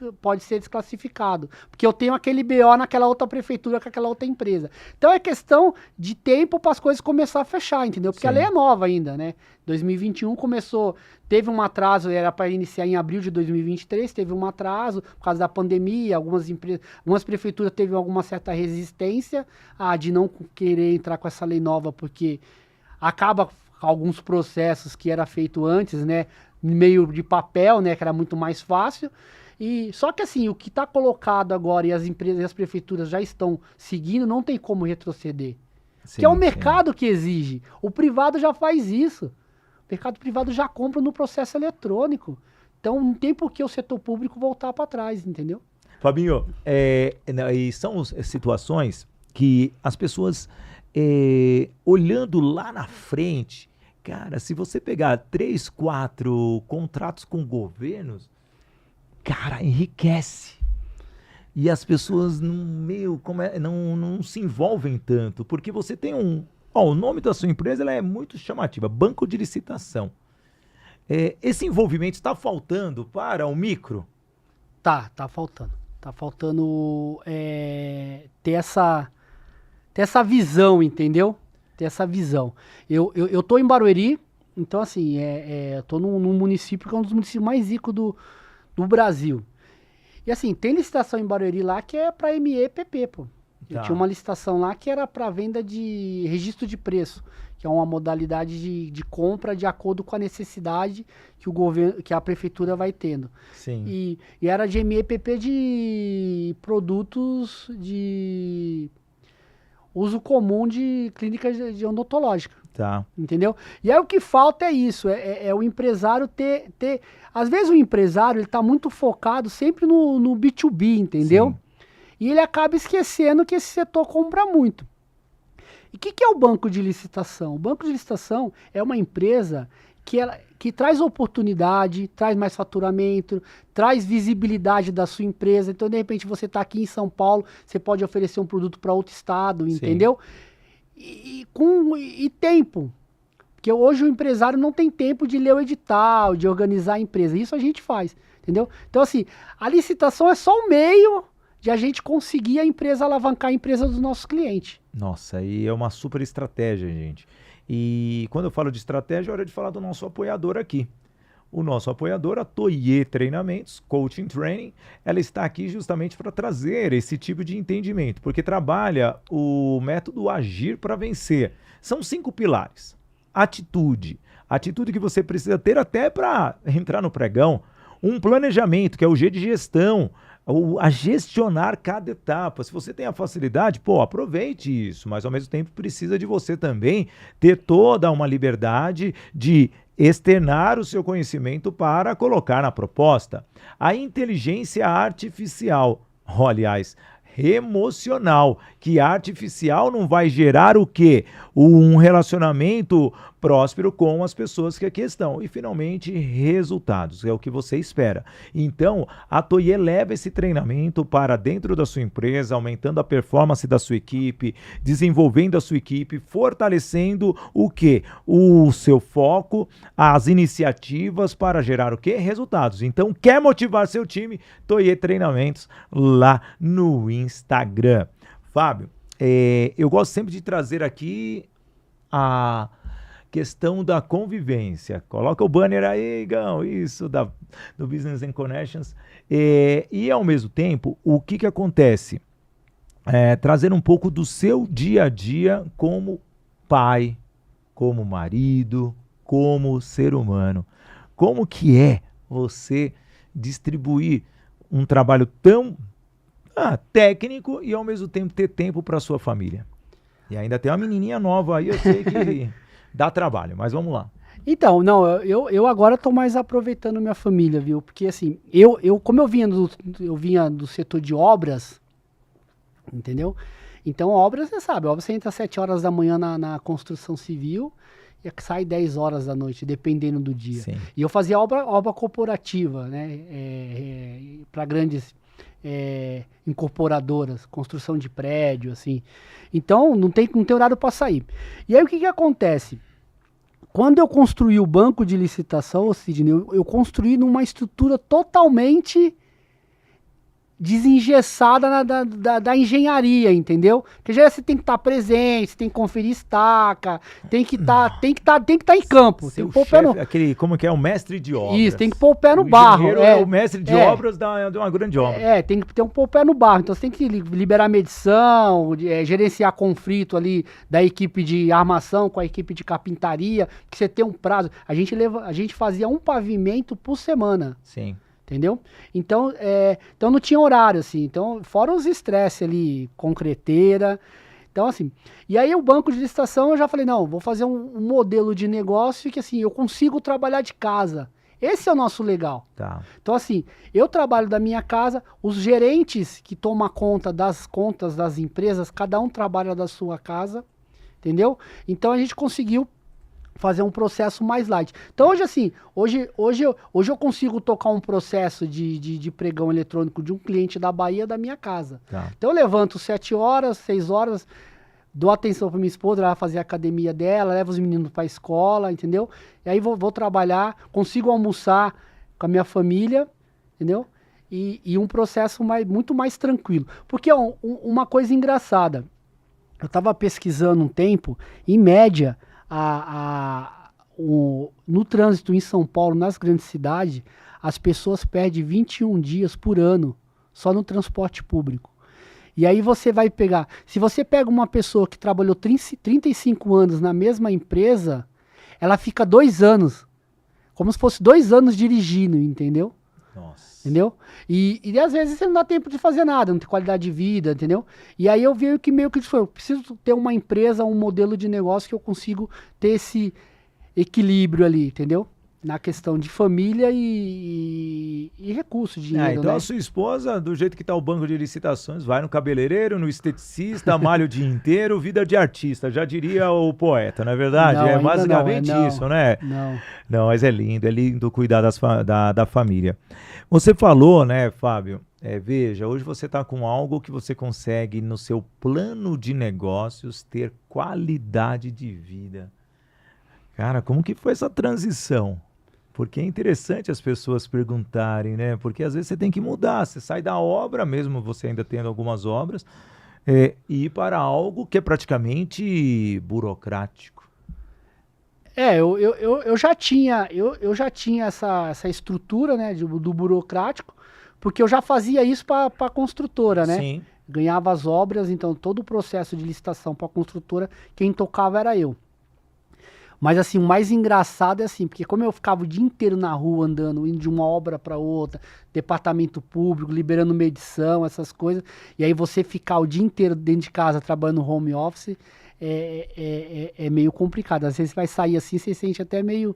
desclassificado. Porque eu tenho aquele BO naquela outra prefeitura com aquela outra empresa. Então é questão de tempo para as coisas começar a fechar, entendeu? Porque a lei é nova ainda, né? 2021 começou, teve um atraso, era para iniciar em abril de 2023, teve um atraso por causa da pandemia, algumas prefeituras teve alguma certa resistência de não querer entrar com essa lei nova, porque acaba alguns processos que era feito antes, né, meio de papel, né, que era muito mais fácil. E só que assim, o que está colocado agora e as empresas e as prefeituras já estão seguindo, não tem como retroceder. Que é o mercado que exige. O privado já faz isso. O mercado privado já compra no processo eletrônico. Então não tem por que o setor público voltar para trás, entendeu? Fabinho, e são situações que as pessoas, olhando lá na frente, cara, se você pegar 3, 4 contratos com governos, cara, enriquece. E as pessoas não se envolvem tanto, porque você tem o nome da sua empresa ela é muito chamativa, banco de licitação. Esse envolvimento está faltando para o micro? Tá faltando. Tá faltando ter essa visão, entendeu? Ter essa visão. Eu tô em Barueri, então assim, eu tô num município que é um dos municípios mais ricos do Brasil. E assim, tem licitação em Barueri lá que é para MEPP, pô. Eu tinha uma licitação lá que era para venda de registro de preço, que é uma modalidade de compra de acordo com a necessidade que a prefeitura vai tendo. Sim. E era de MEPP de produtos de uso comum de clínicas de odontológica. Tá. Entendeu? E aí o que falta é isso, é o empresário ter... Às vezes o empresário ele tá muito focado sempre no B2B, entendeu? Sim. E ele acaba esquecendo que esse setor compra muito. E o que é o banco de licitação? O banco de licitação é uma empresa que traz oportunidade, traz mais faturamento, traz visibilidade da sua empresa. Então, de repente, você está aqui em São Paulo, você pode oferecer um produto para outro estado, entendeu? E tempo. Porque hoje o empresário não tem tempo de ler o edital, de organizar a empresa. Isso a gente faz, entendeu? Então, assim, a licitação é só o meio de a gente conseguir a empresa alavancar a empresa dos nossos clientes. Nossa, aí é uma super estratégia, gente. E quando eu falo de estratégia, é hora de falar do nosso apoiador aqui. O nosso apoiador, a Toye Treinamentos, Coaching Training, ela está aqui justamente para trazer esse tipo de entendimento, porque trabalha o método Agir para Vencer. São 5 pilares. Atitude que você precisa ter até para entrar no pregão. Um planejamento, que é o G de gestão, a gestionar cada etapa. Se você tem a facilidade, aproveite isso, mas ao mesmo tempo precisa de você também ter toda uma liberdade de externar o seu conhecimento para colocar na proposta. A inteligência artificial, aliás, emocional, que artificial não vai gerar o quê? Um relacionamento próspero com as pessoas que aqui estão. E, finalmente, resultados, é o que você espera. Então, a Toye leva esse treinamento para dentro da sua empresa, aumentando a performance da sua equipe, desenvolvendo a sua equipe, fortalecendo o quê? O seu foco, as iniciativas para gerar o quê? Resultados. Então, quer motivar seu time? Toye Treinamentos lá no Instagram. Fábio, eu gosto sempre de trazer aqui a questão da convivência. Coloca o banner aí, Gão, isso do Business and Connections. E ao mesmo tempo, o que acontece? Trazer um pouco do seu dia a dia como pai, como marido, como ser humano. Como que é você distribuir um trabalho tão técnico e ao mesmo tempo ter tempo para sua família? E ainda tem uma menininha nova aí, eu sei que dá trabalho, mas vamos lá. Então, não, eu agora tô mais aproveitando minha família, viu? Porque assim, como eu vinha do setor de obras, entendeu? Então, obras, você sabe, obras você entra às 7 horas da manhã na construção civil e sai 10 horas da noite, dependendo do dia. Sim. E eu fazia obra corporativa, né? Para grandes incorporadoras, construção de prédio, assim. Então, não tem horário para sair. E aí, o que acontece? Quando eu construí o banco de licitação, Sidney, eu construí numa estrutura totalmente desengessada da engenharia, entendeu? Porque já você tem que estar presente, você tem que conferir estaca, tem que estar em campo. Tem que pôr o pé no... como que é? O mestre de obras. Isso, tem que pôr o pé no barro. É o mestre de obras de uma grande obra. Tem que ter pôr o pé no barro. Então você tem que liberar medição, gerenciar conflito ali da equipe de armação com a equipe de carpintaria, que você tem um prazo. A gente fazia um pavimento por semana. Sim. Entendeu? Então não tinha horário, assim. Então, fora os estresses ali, concreteira. Então, assim. E aí, o banco de licitação, eu já falei, não, vou fazer um modelo de negócio que, assim, eu consigo trabalhar de casa. Esse é o nosso legal. Tá. Então, assim, eu trabalho da minha casa, os gerentes que tomam conta das contas das empresas, cada um trabalha da sua casa, entendeu? Então, a gente conseguiu fazer um processo mais light. Então hoje assim, hoje eu consigo tocar um processo de pregão eletrônico de um cliente da Bahia da minha casa. Tá. Então eu levanto 7 horas, 6 horas, dou atenção para minha esposa, ela vai fazer a academia dela, levo os meninos para a escola, entendeu? E aí vou trabalhar, consigo almoçar com a minha família, entendeu? E um processo muito mais tranquilo. Porque uma coisa engraçada, eu estava pesquisando um tempo, em média, no trânsito em São Paulo, nas grandes cidades, as pessoas perdem 21 dias por ano só no transporte público. E aí você vai pegar, se você pega uma pessoa que trabalhou 35 anos na mesma empresa, ela fica 2 anos, como se fosse 2 anos dirigindo, entendeu? Nossa. Entendeu? E às vezes você não dá tempo de fazer nada, não tem qualidade de vida, entendeu? E aí eu vi que meio que eu preciso ter uma empresa, um modelo de negócio que eu consigo ter esse equilíbrio ali, entendeu? Na questão de família e recursos, dinheiro, então né? a sua esposa, do jeito que tá o banco de licitações, vai no cabeleireiro, no esteticista, malha o dia inteiro, vida de artista, já diria o poeta, não é verdade? Não, é ainda basicamente não, isso, né? Não, mas é lindo cuidar da família. Você falou, né, Fábio, veja, hoje você está com algo que você consegue, no seu plano de negócios, ter qualidade de vida. Cara, como que foi essa transição? porque é interessante as pessoas perguntarem, né? Porque às vezes você tem que mudar, você sai da obra, mesmo você ainda tendo algumas obras, e ir para algo que é praticamente burocrático. Eu já tinha essa estrutura, né, do burocrático, porque eu já fazia isso para a construtora, né? Sim. Ganhava as obras, então todo o processo de licitação para a construtora, quem tocava era eu. Mas assim, o mais engraçado é assim, porque como eu ficava o dia inteiro na rua andando, indo de uma obra para outra, departamento público, liberando medição, essas coisas, e aí você ficar o dia inteiro dentro de casa trabalhando no home office é meio complicado. Às vezes você vai sair assim, você se sente até meio...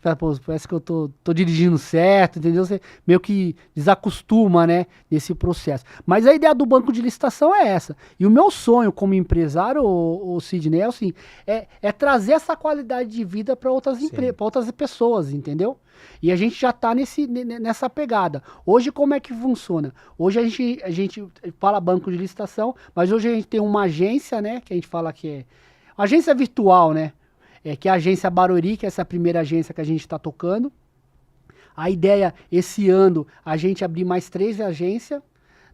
Fala, pô, parece que eu tô dirigindo certo, entendeu? Você meio que desacostuma, né, nesse processo. Mas a ideia do banco de licitação é essa. E o meu sonho como empresário, o Sidney, é assim, é trazer essa qualidade de vida para outras para outras pessoas, entendeu? E a gente já está nessa pegada. Hoje, como é que funciona? Hoje a gente fala banco de licitação, mas hoje a gente tem uma agência, né, que a gente fala que é agência virtual, né? Que é a agência Barueri, que é essa primeira agência que a gente está tocando. A ideia, esse ano, a gente abrir mais 3 agências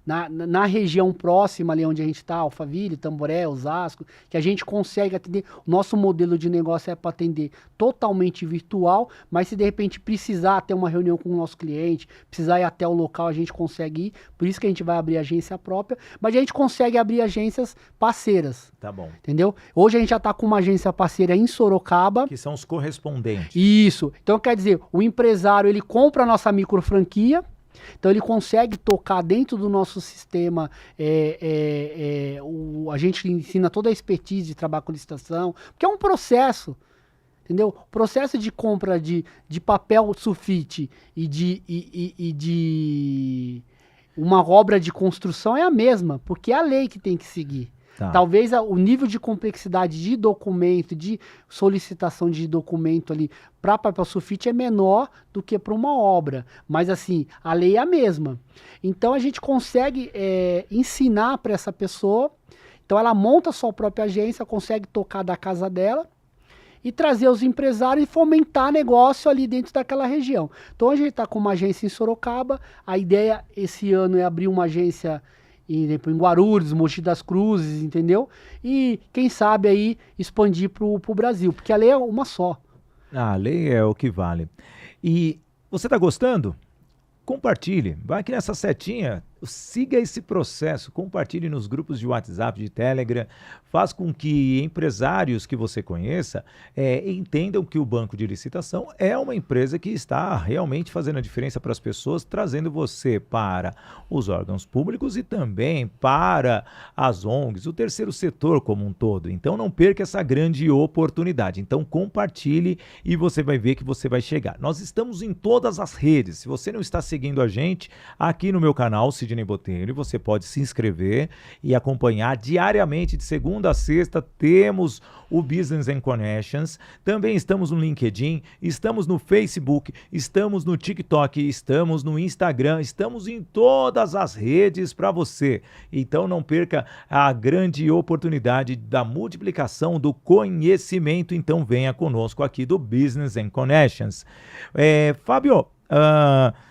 na região próxima, ali onde a gente está, Alphaville, Tamboré, Osasco, que a gente consegue atender. O nosso modelo de negócio é para atender totalmente virtual, mas se de repente precisar ter uma reunião com o nosso cliente, precisar ir até o local, a gente consegue ir. Por isso que a gente vai abrir agência própria, mas a gente consegue abrir agências parceiras. Tá bom. Entendeu? Hoje a gente já está com uma agência parceira em Sorocaba. Que são os correspondentes. Isso. Então, quer dizer, o empresário, ele compra a nossa micro franquia, então ele consegue tocar dentro do nosso sistema, a gente ensina toda a expertise de trabalho com licitação, porque é um processo, entendeu? O processo de compra de papel sulfite e de uma obra de construção é a mesma, porque é a lei que tem que seguir. Tá. Talvez o nível de complexidade de documento, de solicitação de documento ali para papel sulfite é menor do que para uma obra. Mas assim, a lei é a mesma. Então a gente consegue ensinar para essa pessoa. Então ela monta a sua própria agência, consegue tocar da casa dela e trazer os empresários e fomentar negócio ali dentro daquela região. Então a gente está com uma agência em Sorocaba. A ideia esse ano é abrir uma agência em Guarulhos, Mogi das Cruzes, entendeu? E quem sabe aí expandir pro Brasil, porque a lei é uma só. A lei é o que vale. E você está gostando? Compartilhe, vai aqui nessa setinha, siga esse processo, compartilhe nos grupos de WhatsApp, de Telegram, faz com que empresários que você conheça entendam que o banco de licitação é uma empresa que está realmente fazendo a diferença para as pessoas, trazendo você para os órgãos públicos e também para as ONGs, o terceiro setor como um todo. Então não perca essa grande oportunidade. Então compartilhe e você vai ver que você vai chegar. Nós estamos em todas as redes. Se você não está seguindo a gente aqui no meu canal, Sidney Botelho, você pode se inscrever e acompanhar diariamente, de segunda a sexta, temos o Business and Connections. Também estamos no LinkedIn, estamos no Facebook, estamos no TikTok, estamos no Instagram, estamos em todas as redes para você. Então não perca a grande oportunidade da multiplicação do conhecimento. Então venha conosco aqui do Business and Connections. Fábio,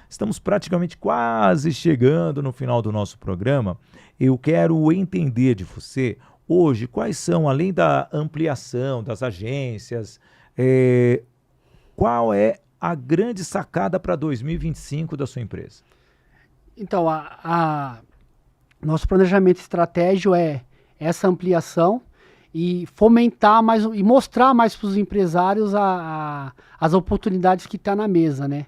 estamos praticamente quase chegando no final do nosso programa. Eu quero entender de você hoje quais são, além da ampliação das agências, qual é a grande sacada para 2025 da sua empresa? Então, nosso planejamento estratégico é essa ampliação e fomentar mais e mostrar mais para os empresários as oportunidades que está na mesa, né?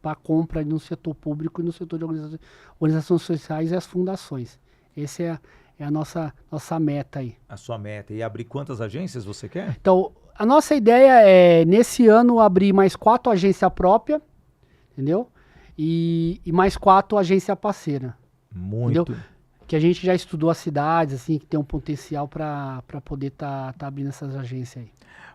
Para compra no setor público e no setor de organizações sociais e as fundações. Essa é a nossa meta aí. A sua meta. E abrir quantas agências você quer? Então, a nossa ideia é, nesse ano, abrir mais 4 agências próprias, entendeu? E mais 4 agências parceiras. Muito. Entendeu? Que a gente já estudou as cidades, assim, que tem um potencial para poder tá abrindo essas agências aí.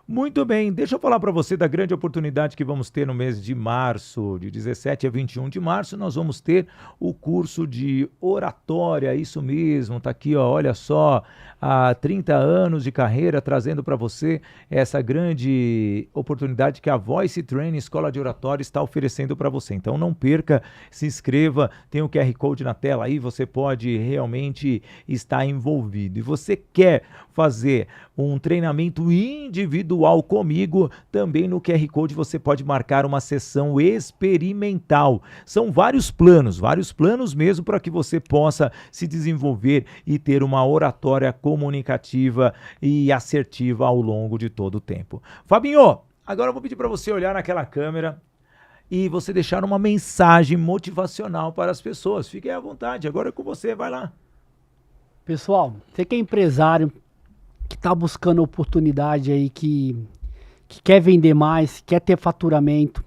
Muito bem, deixa eu falar para você da grande oportunidade que vamos ter no mês de março, de 17 a 21 de março, nós vamos ter o curso de oratória, isso mesmo, tá aqui, ó, olha só, há 30 anos de carreira trazendo para você essa grande oportunidade que a Voice Training Escola de Oratória está oferecendo para você. Então não perca, se inscreva, tem o QR Code na tela aí, você pode realmente estar envolvido. E você quer fazer um treinamento individual comigo, também no QR Code você pode marcar uma sessão experimental. São vários planos mesmo para que você possa se desenvolver e ter uma oratória comunicativa e assertiva ao longo de todo o tempo. Fabinho, agora eu vou pedir para você olhar naquela câmera e você deixar uma mensagem motivacional para as pessoas. Fique à vontade, agora é com você, vai lá. Pessoal, você que é empresário, que está buscando oportunidade aí, que quer vender mais, quer ter faturamento,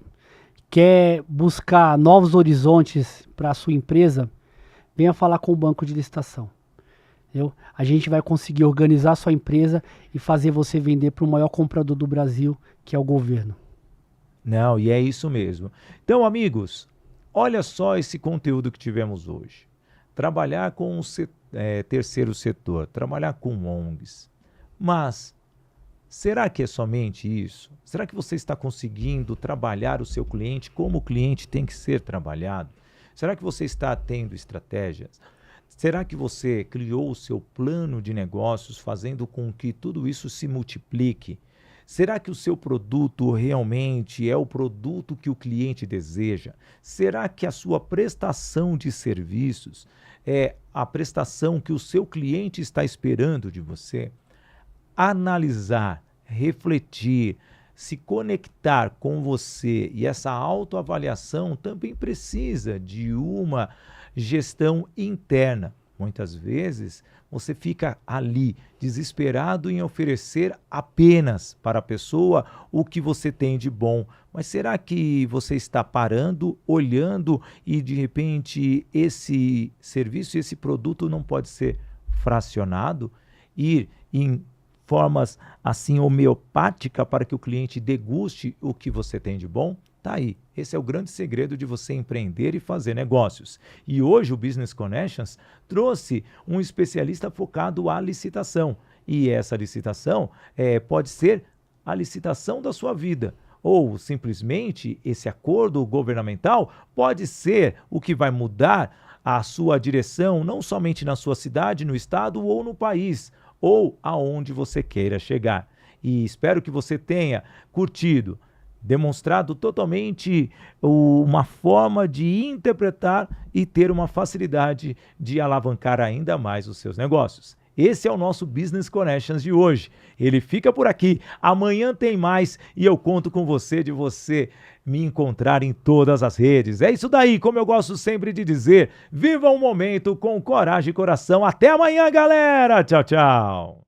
quer buscar novos horizontes para a sua empresa, venha falar com o banco de licitação. Entendeu? A gente vai conseguir organizar a sua empresa e fazer você vender para o maior comprador do Brasil, que é o governo. Não, e é isso mesmo. Então, amigos, olha só esse conteúdo que tivemos hoje. Trabalhar com o terceiro setor, trabalhar com ONGs. Mas será que é somente isso? Será que você está conseguindo trabalhar o seu cliente como o cliente tem que ser trabalhado? Será que você está tendo estratégias? Será que você criou o seu plano de negócios fazendo com que tudo isso se multiplique? Será que o seu produto realmente é o produto que o cliente deseja? Será que a sua prestação de serviços é a prestação que o seu cliente está esperando de você? Analisar, refletir, se conectar com você e essa autoavaliação também precisa de uma gestão interna. Muitas vezes você fica ali desesperado em oferecer apenas para a pessoa o que você tem de bom. Mas será que você está parando, olhando e de repente esse serviço, esse produto não pode ser fracionado? Ir em formas assim homeopática para que o cliente deguste o que você tem de bom? Tá aí. Esse é o grande segredo de você empreender e fazer negócios. E hoje o Business Connections trouxe um especialista focado à licitação. E essa licitação pode ser a licitação da sua vida. Ou simplesmente esse acordo governamental pode ser o que vai mudar a sua direção, não somente na sua cidade, no estado ou no país, ou aonde você queira chegar. E espero que você tenha curtido, demonstrado totalmente uma forma de interpretar e ter uma facilidade de alavancar ainda mais os seus negócios. Esse é o nosso Business Connections de hoje. Ele fica por aqui. Amanhã tem mais e eu conto com você de você me encontrar em todas as redes. É isso daí, como eu gosto sempre de dizer, viva um momento com coragem e coração. Até amanhã, galera. Tchau, tchau.